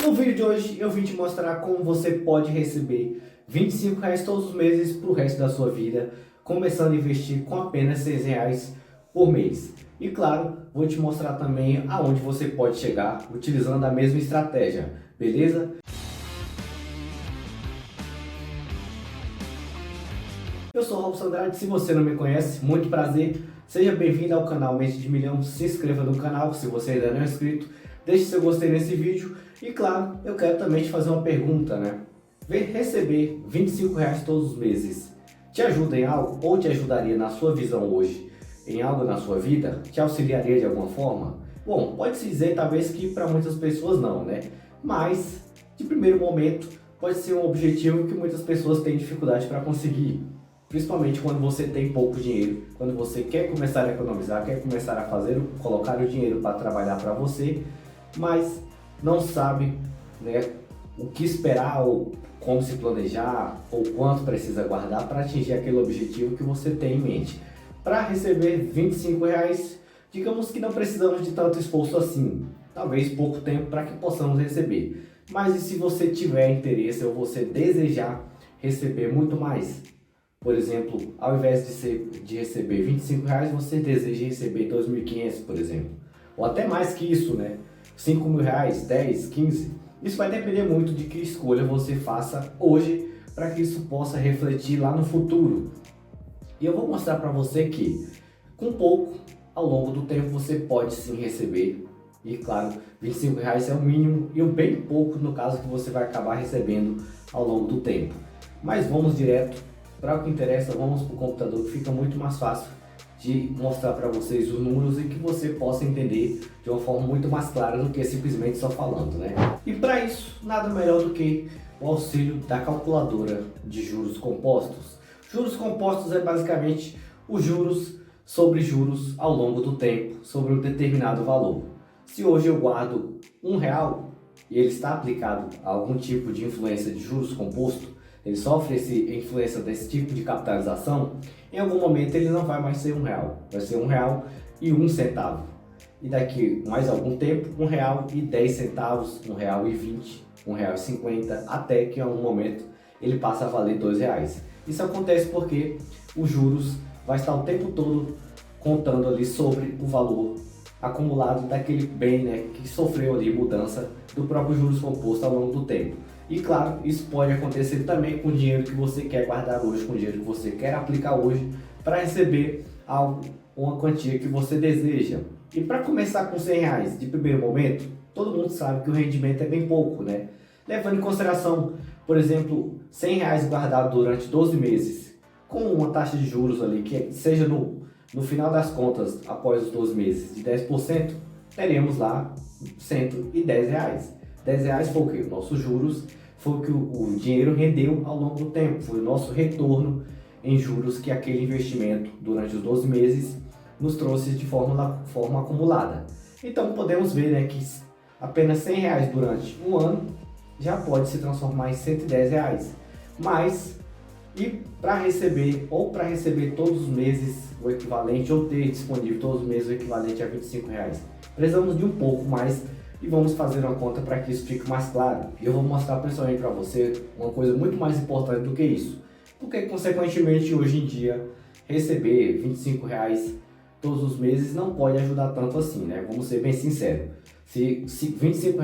No vídeo de hoje eu vim te mostrar como você pode receber R$ 25 todos os meses para o resto da sua vida, começando a investir com apenas R$ 6 por mês. E claro, vou te mostrar também aonde você pode chegar utilizando a mesma estratégia, beleza? Eu sou o Robson Andrade, se você não me conhece, muito prazer, seja bem-vindo ao canal Mente de Milhão, se inscreva no canal se você ainda não é inscrito, deixe seu gostei nesse vídeo e claro, eu quero também te fazer uma pergunta, né? Receber R$ 25 todos os meses te ajuda em algo ou te ajudaria na sua visão hoje em algo na sua vida? Te auxiliaria de alguma forma? Bom, pode-se dizer talvez que para muitas pessoas não, né? Mas, de primeiro momento, pode ser um objetivo que muitas pessoas têm dificuldade para conseguir. Principalmente quando você tem pouco dinheiro, quando você quer começar a economizar, quer começar a colocar o dinheiro para trabalhar para você, mas não sabe, né, o que esperar ou como se planejar ou quanto precisa guardar para atingir aquele objetivo que você tem em mente. Para receber R$ 25, digamos que não precisamos de tanto esforço assim, talvez pouco tempo para que possamos receber. Mas e se você tiver interesse ou você desejar receber muito mais? Por exemplo, ao invés de receber R$ 25, você deseja receber 2.500, por exemplo. Ou até mais que isso, né? R$ 5.000, 10, 15. Isso vai depender muito de que escolha você faça hoje para que isso possa refletir lá no futuro. E eu vou mostrar para você que, com pouco, ao longo do tempo, você pode sim receber. E claro, R$ 25 é o mínimo e o bem pouco no caso que você vai acabar recebendo ao longo do tempo. Mas vamos direto para o que interessa, vamos para o computador que fica muito mais fácil de mostrar para vocês os números e que você possa entender de uma forma muito mais clara do que simplesmente só falando, né? E para isso, nada melhor do que o auxílio da calculadora de juros compostos. Juros compostos é basicamente os juros sobre juros ao longo do tempo, sobre um determinado valor. Se hoje eu guardo R$ 1 e ele está aplicado a algum tipo de influência de juros composto, ele sofre essa influência desse tipo de capitalização, em algum momento ele não vai mais ser R$ 1, vai ser R$ 1,01. E daqui mais algum tempo, R$ 1,10, R$ 1,20, R$ 1,50, até que em algum momento ele passa a valer R$ 2. Isso acontece porque os juros vai estar o tempo todo contando ali sobre o valor acumulado daquele bem, né, que sofreu ali mudança do próprio juros composto ao longo do tempo. E claro, isso pode acontecer também com o dinheiro que você quer guardar hoje, com o dinheiro que você quer aplicar hoje para receber algo, uma quantia que você deseja. E para começar com R$ 100 de primeiro momento, todo mundo sabe que o rendimento é bem pouco, né? Levando em consideração, por exemplo, R$ 100 guardado durante 12 meses, com uma taxa de juros ali que seja no final das contas, após os 12 meses, de 10%, teremos lá R$ 110. R$ 10 foi o que? Nossos juros, foi o que o dinheiro rendeu ao longo do tempo, foi o nosso retorno em juros que aquele investimento durante os 12 meses nos trouxe de forma acumulada. Então podemos ver, né, que apenas R$ 100 durante um ano já pode se transformar em R$ 110. Mas, e para receber todos os meses o equivalente, ou ter disponível todos os meses o equivalente a R$ 25, precisamos de um pouco mais. E vamos fazer uma conta para que isso fique mais claro. E eu vou mostrar principalmente para você uma coisa muito mais importante do que isso. Porque, consequentemente, hoje em dia, receber R$ 25 todos os meses não pode ajudar tanto assim, né? Vamos ser bem sinceros. Se R$ 25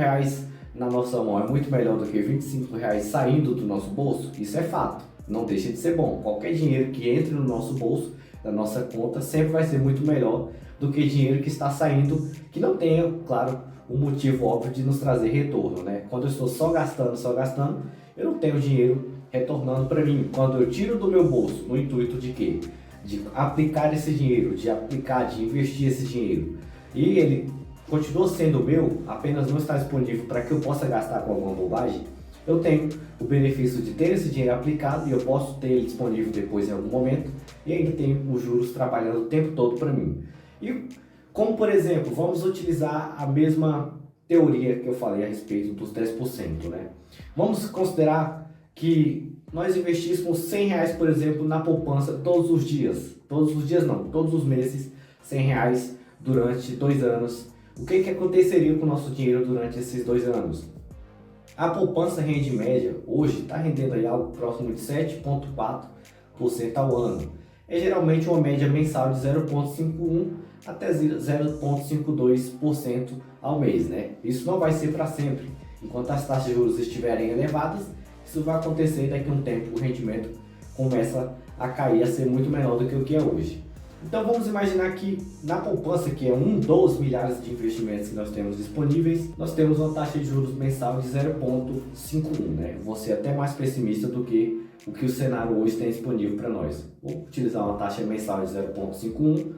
na nossa mão é muito melhor do que R$ 25 saindo do nosso bolso, isso é fato. Não deixa de ser bom. Qualquer dinheiro que entre no nosso bolso, da nossa conta, sempre vai ser muito melhor do que dinheiro que está saindo, que não tenha, claro, um motivo óbvio de nos trazer retorno, né? Quando eu estou só gastando, eu não tenho dinheiro retornando para mim. Quando eu tiro do meu bolso, no intuito de quê? De aplicar esse dinheiro, de investir esse dinheiro, e ele continua sendo meu, apenas não está disponível para que eu possa gastar com alguma bobagem, eu tenho o benefício de ter esse dinheiro aplicado e eu posso ter ele disponível depois em algum momento, e ainda tenho os juros trabalhando o tempo todo para mim. E como, por exemplo, vamos utilizar a mesma teoria que eu falei a respeito dos 10%, né? Vamos considerar que nós investíssemos R$ 100, por exemplo, na poupança todos os dias. Todos os dias não, todos os meses, R$ 100 durante 2 anos. O que aconteceria com o nosso dinheiro durante esses 2 anos? A poupança rende em média, hoje está rendendo aí algo próximo de 7,4% ao ano. É geralmente uma média mensal de 0,51 até 0,52% ao mês, né? Isso não vai ser para sempre. Enquanto as taxas de juros estiverem elevadas, isso vai acontecer, daqui a um tempo o rendimento começa a cair, a ser muito menor do que o que é hoje. Então vamos imaginar que na poupança, que é um dos milhares de investimentos que nós temos disponíveis, nós temos uma taxa de juros mensal de 0,51, né? Vou ser até mais pessimista do que o que o cenário hoje tem disponível para nós. Vou utilizar uma taxa mensal de 0,51,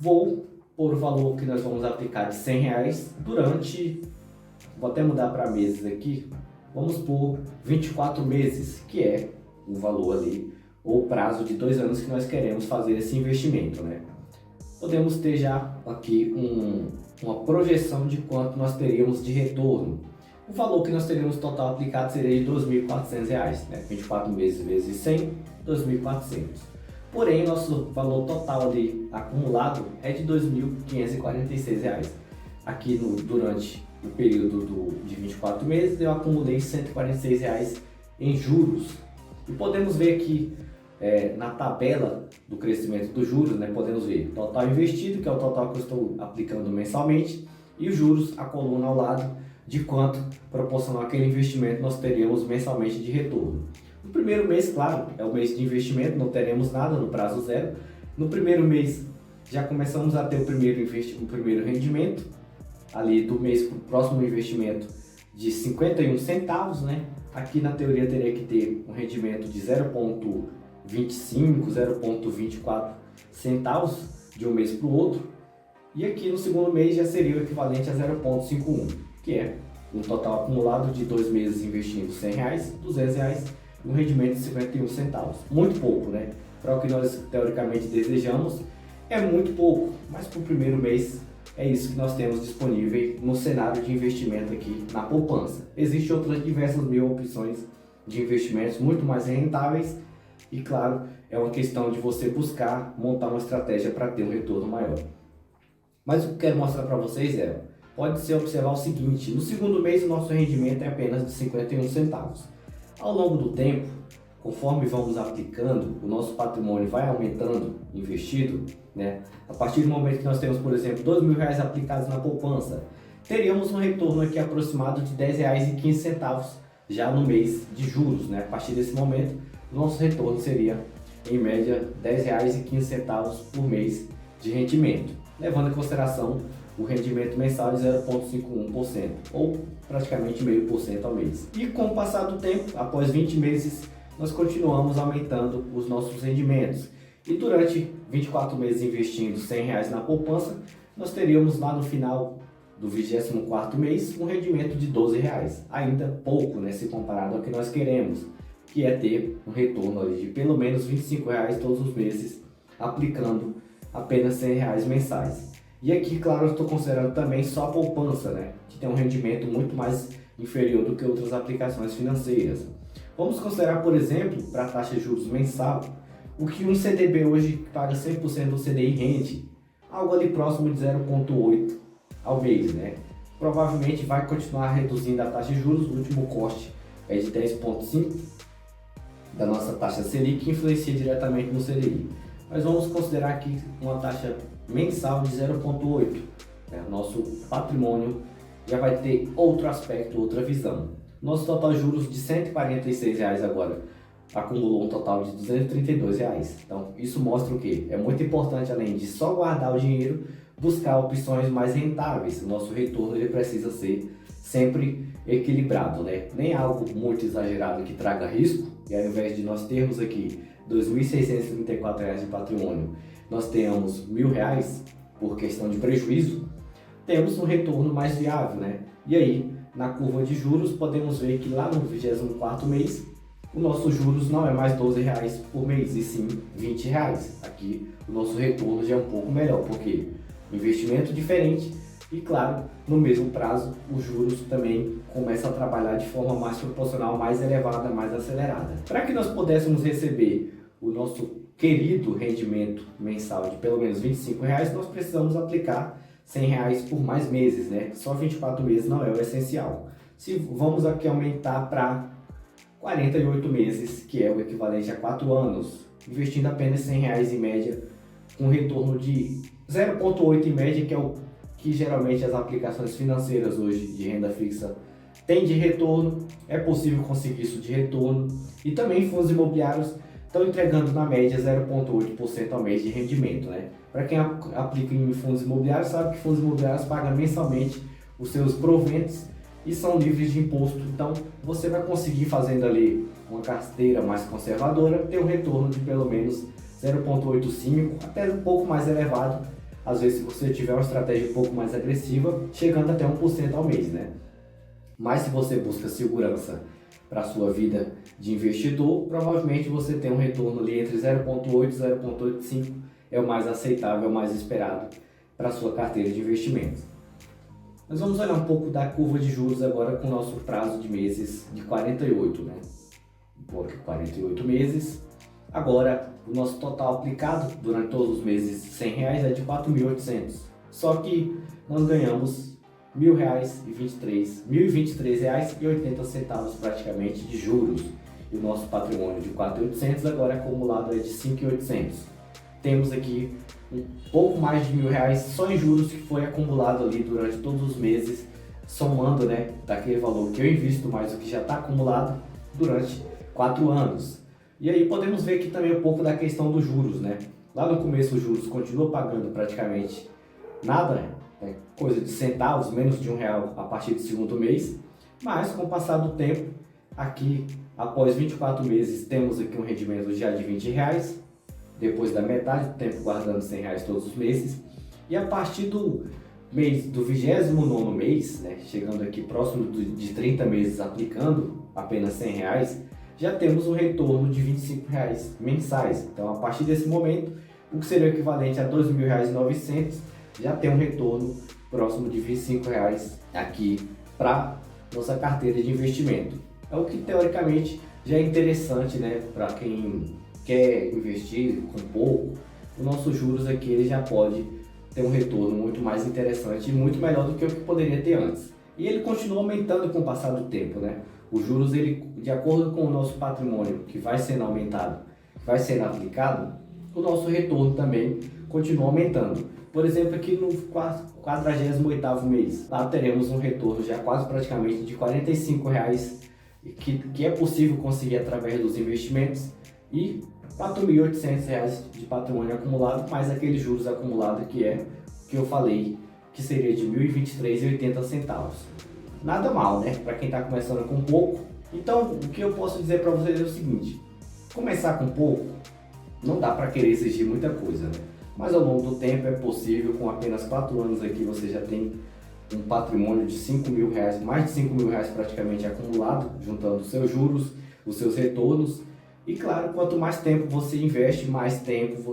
vou pôr o valor que nós vamos aplicar de R$100 durante, vou até mudar para meses aqui, vamos por 24 meses, que é o valor ali, ou prazo de 2 anos que nós queremos fazer esse investimento, né? Podemos ter já aqui uma projeção de quanto nós teríamos de retorno. O valor que nós teríamos total aplicado seria de R$2.400, né? 24 meses vezes 100, 2.400. Porém, nosso valor total ali acumulado é de R$2.546. Aqui durante o período de 24 meses eu acumulei R$146 em juros. E podemos ver aqui na tabela do crescimento dos juros, né, podemos ver total investido, que é o total que eu estou aplicando mensalmente, e os juros, a coluna ao lado, de quanto proporcional aquele investimento nós teríamos mensalmente de retorno. No primeiro mês, claro, é o mês de investimento, não teremos nada no prazo zero. No primeiro mês já começamos a ter o primeiro rendimento, ali do mês para o próximo investimento de 51 centavos, né? Aqui na teoria teria que ter um rendimento de 0,25, 0,24 centavos de um mês para o outro. E aqui no segundo mês já seria o equivalente a 0,51, que é um total acumulado de 2 meses investindo R$100, R$200 e um rendimento de 51 centavos. Muito pouco, né? Para o que nós teoricamente desejamos, é muito pouco, mas para o primeiro mês é isso que nós temos disponível no cenário de investimento aqui na poupança. Existem outras diversas mil opções de investimentos muito mais rentáveis e, claro, é uma questão de você buscar montar uma estratégia para ter um retorno maior. Mas o que eu quero mostrar para vocês pode ser observar o seguinte: no segundo mês o nosso rendimento é apenas de 51 centavos. Ao longo do tempo, conforme vamos aplicando, o nosso patrimônio vai aumentando investido, né? A partir do momento que nós temos, por exemplo, R$2.000 aplicados na poupança, teríamos um retorno aqui aproximado de R$10,15 já no mês de juros, né? A partir desse momento, o nosso retorno seria, em média, R$10,15 por mês de rendimento, levando em consideração o rendimento mensal de 0,51%, ou praticamente 0,5% ao mês. E com o passar do tempo, após 20 meses, nós continuamos aumentando os nossos rendimentos. E durante 24 meses investindo R$100 na poupança, nós teríamos lá no final do 24º mês um rendimento de R$12. Ainda pouco, né, se comparado ao que nós queremos, que é ter um retorno ali de pelo menos R$25 todos os meses, aplicando apenas R$100 mensais. E aqui, claro, eu estou considerando também só a poupança, né, que tem um rendimento muito mais inferior do que outras aplicações financeiras. Vamos considerar, por exemplo, para a taxa de juros mensal, o que um CDB hoje paga 100% do CDI rende, algo ali próximo de 0,8 ao mês, né? Provavelmente vai continuar reduzindo a taxa de juros, o último corte é de 10,5 da nossa taxa Selic, que influencia diretamente no CDI. Mas vamos considerar aqui uma taxa mensal de 0,8, né? Nosso patrimônio já vai ter outro aspecto, outra visão. Nosso total de juros de R$146 agora acumulou um total de R$232. Então isso mostra o que? É muito importante, além de só guardar o dinheiro, buscar opções mais rentáveis. O nosso retorno ele precisa ser sempre equilibrado, né? Nem algo muito exagerado que traga risco, e ao invés de nós termos aqui R$2.634 de patrimônio, nós tenhamos R$1.000 por questão de prejuízo, temos um retorno mais viável, né? E aí, na curva de juros, podemos ver que lá no 24º mês, o nosso juros não é mais R$12 por mês, e sim R$20. Aqui, o nosso retorno já é um pouco melhor, porque investimento diferente e, claro, no mesmo prazo, os juros também começam a trabalhar de forma mais proporcional, mais elevada, mais acelerada. Para que nós pudéssemos receber o nosso querido rendimento mensal de pelo menos R$25, nós precisamos aplicar R$100 por mais meses, né? Só 24 meses não é o essencial. Se vamos aqui aumentar para 48 meses, que é o equivalente a 4 anos, investindo apenas R$100 em média, com retorno de 0,8 em média, que é o que geralmente as aplicações financeiras hoje de renda fixa têm de retorno. É possível conseguir isso de retorno, e também fundos imobiliários estão entregando na média 0,8% ao mês de rendimento, né? Para quem aplica em fundos imobiliários sabe que fundos imobiliários pagam mensalmente os seus proventos e são livres de imposto. Então você vai conseguir, fazendo ali uma carteira mais conservadora, ter um retorno de pelo menos 0,85, até um pouco mais elevado, às vezes se você tiver uma estratégia um pouco mais agressiva, chegando até 1% ao mês, né? Mas se você busca segurança para a sua vida de investidor, provavelmente você tem um retorno ali entre 0,8 e 0,85, é o mais aceitável, é o mais esperado para a sua carteira de investimentos. Nós vamos olhar um pouco da curva de juros agora com o nosso prazo de meses de 48, né? Por 48 meses. Agora, o nosso total aplicado durante todos os meses de R$100 é de 4.800. Só que nós ganhamos R$1.023,80 praticamente de juros. E o nosso patrimônio de 4.800 agora acumulado é de 5.800. Temos aqui um pouco mais de R$1.000 só em juros que foi acumulado ali durante todos os meses, somando, né, daquele valor que eu invisto mais o que já está acumulado durante 4 anos. E aí podemos ver aqui também um pouco da questão dos juros, né? Lá no começo os juros continuam pagando praticamente nada, né? Coisa de centavos, menos de R$1 a partir do segundo mês, mas com o passar do tempo, aqui após 24 meses temos aqui um rendimento já de R$20, depois da metade do tempo guardando R$100 todos os meses, e a partir do mês do 29º mês, né, chegando aqui próximo de 30 meses aplicando apenas R$100, já temos um retorno de R$25 mensais. Então a partir desse momento, o que seria o equivalente a R$2.900, já tem um retorno próximo de R$25 aqui para nossa carteira de investimento. É o que teoricamente já é interessante, né, para quem quer investir com pouco. Os nossos juros aqui ele já pode ter um retorno muito mais interessante e muito melhor do que o que poderia ter antes. E ele continua aumentando com o passar do tempo, né? Os juros, ele, de acordo com o nosso patrimônio que vai sendo aumentado, que vai sendo aplicado, o nosso retorno também continua aumentando. Por exemplo, aqui no 48º mês, lá teremos um retorno já quase praticamente de R$45, que é possível conseguir através dos investimentos, e R$4.800 de patrimônio acumulado, mais aqueles juros acumulados que é que eu falei, que seria de R$1.023,80. Nada mal, né? Para quem está começando com pouco. Então, o que eu posso dizer para vocês é o seguinte: começar com pouco, não dá para querer exigir muita coisa, né? Mas ao longo do tempo é possível. Com apenas 4 anos aqui você já tem um patrimônio de R$5.000, mais de R$5.000 praticamente acumulado, juntando os seus juros, os seus retornos. E claro, quanto mais tempo você investe, mais tempo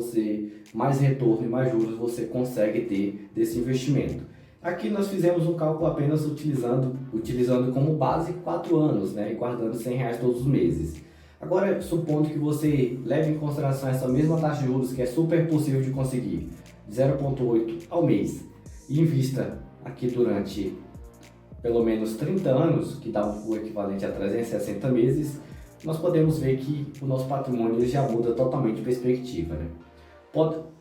mais retorno e mais juros você consegue ter desse investimento. Aqui nós fizemos um cálculo apenas utilizando como base 4 anos, né, e guardando R$100 todos os meses. Agora, supondo que você leve em consideração essa mesma taxa de juros, que é super possível de conseguir, 0,8 ao mês, e invista aqui durante pelo menos 30 anos, que dá o equivalente a 360 meses, nós podemos ver que o nosso patrimônio já muda totalmente de perspectiva, né?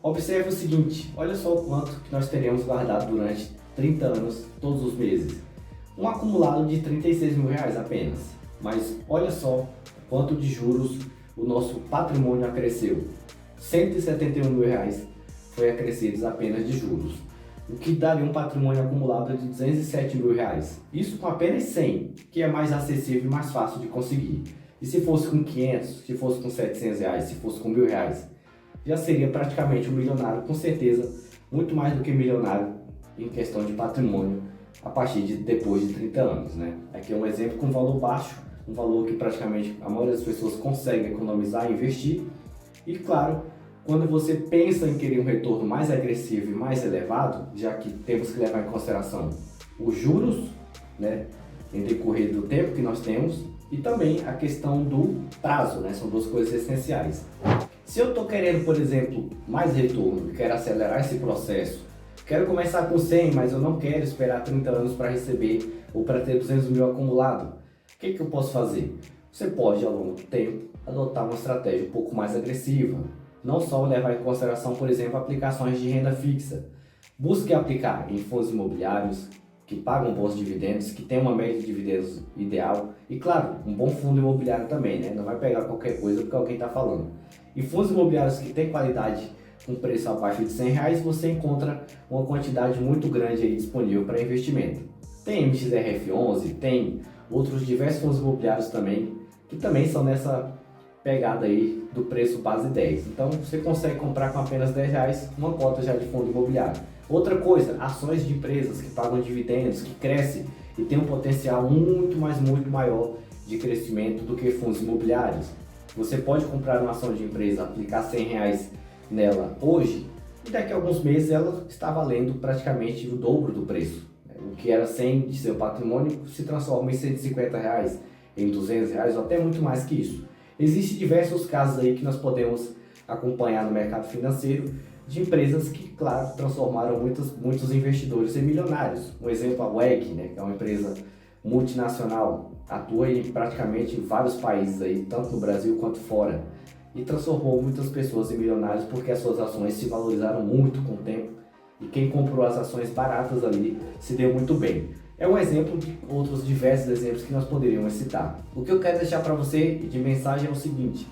Observe o seguinte: olha só o quanto que nós teremos guardado durante 30 anos, todos os meses. Um acumulado de R$36.000 apenas. Mas olha só quanto de juros o nosso patrimônio acresceu. R$171.000 foi acrescidos apenas de juros, o que daria um patrimônio acumulado de R$207.000. Isso com apenas 100, que é mais acessível e mais fácil de conseguir. E se fosse com 500, se fosse com R$700, se fosse com R$1.000, já seria praticamente um milionário, com certeza, muito mais do que milionário em questão de patrimônio a partir de depois de 30 anos, né? Aqui é um exemplo com valor baixo, um valor que praticamente a maioria das pessoas consegue economizar e investir. E claro, quando você pensa em querer um retorno mais agressivo e mais elevado, já que temos que levar em consideração os juros, né, em decorrer do tempo que nós temos, e também a questão do prazo, né? São duas coisas essenciais. Se eu estou querendo, por exemplo, mais retorno e quero acelerar esse processo, quero começar com 100, mas eu não quero esperar 30 anos para receber ou para ter 200 mil acumulado. O que eu posso fazer? Você pode, ao longo do tempo, adotar uma estratégia um pouco mais agressiva. Não só levar em consideração, por exemplo, aplicações de renda fixa. Busque aplicar em fundos imobiliários que pagam bons dividendos, que tem uma média de dividendos ideal e, claro, um bom fundo imobiliário também, né? Não vai pegar qualquer coisa porque alguém está falando. E fundos imobiliários que têm qualidade com preço abaixo de R$100, você encontra uma quantidade muito grande aí disponível para investimento. Tem MXRF11, tem outros diversos fundos imobiliários também, que também são nessa pegada aí do preço base 10. Então você consegue comprar com apenas R$10 uma cota já de fundo imobiliário. Outra coisa, ações de empresas que pagam dividendos, que crescem e tem um potencial muito maior de crescimento do que fundos imobiliários. Você pode comprar uma ação de empresa, aplicar R$100 nela hoje e daqui a alguns meses ela está valendo praticamente o dobro do preço. O que era 100 de seu patrimônio se transforma em R$150, em R$200 ou até muito mais que isso. Existem diversos casos aí que nós podemos acompanhar no mercado financeiro de empresas que, claro, transformaram muitos investidores em milionários. Um exemplo, a WEG, né, que é uma empresa multinacional, atua em praticamente em vários países aí, tanto no Brasil quanto fora, e transformou muitas pessoas em milionários porque as suas ações se valorizaram muito com o tempo e quem comprou as ações baratas ali se deu muito bem. É um exemplo de outros diversos exemplos que nós poderíamos citar. O que eu quero deixar para você de mensagem é o seguinte: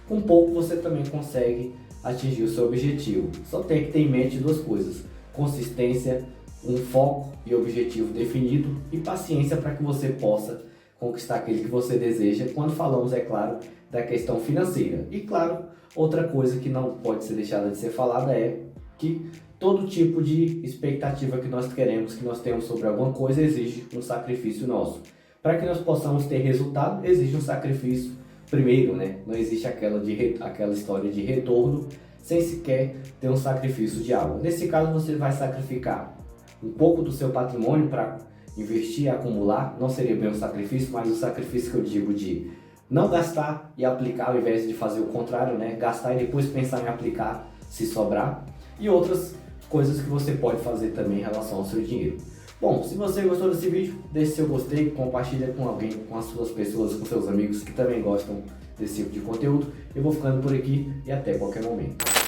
com pouco você também consegue atingir o seu objetivo. Só tem que ter em mente duas coisas: consistência, um foco e objetivo definido e paciência para que você possa conquistar aquele que você deseja, quando falamos, é claro, da questão financeira. E claro, outra coisa que não pode ser deixada de ser falada é que todo tipo de expectativa que nós queremos, que nós temos sobre alguma coisa, exige um sacrifício nosso. Para que nós possamos ter resultado, exige um sacrifício primeiro, né? Não existe aquela história de retorno sem sequer ter um sacrifício de algo. Nesse caso, você vai sacrificar um pouco do seu patrimônio para investir e acumular. Não seria bem um sacrifício, mas o sacrifício que eu digo de não gastar e aplicar ao invés de fazer o contrário, né? Gastar e depois pensar em aplicar se sobrar. E outras coisas que você pode fazer também em relação ao seu dinheiro. Bom, se você gostou desse vídeo, deixe seu gostei, compartilha com alguém, com as suas pessoas, com seus amigos que também gostam desse tipo de conteúdo. Eu vou ficando por aqui e até qualquer momento.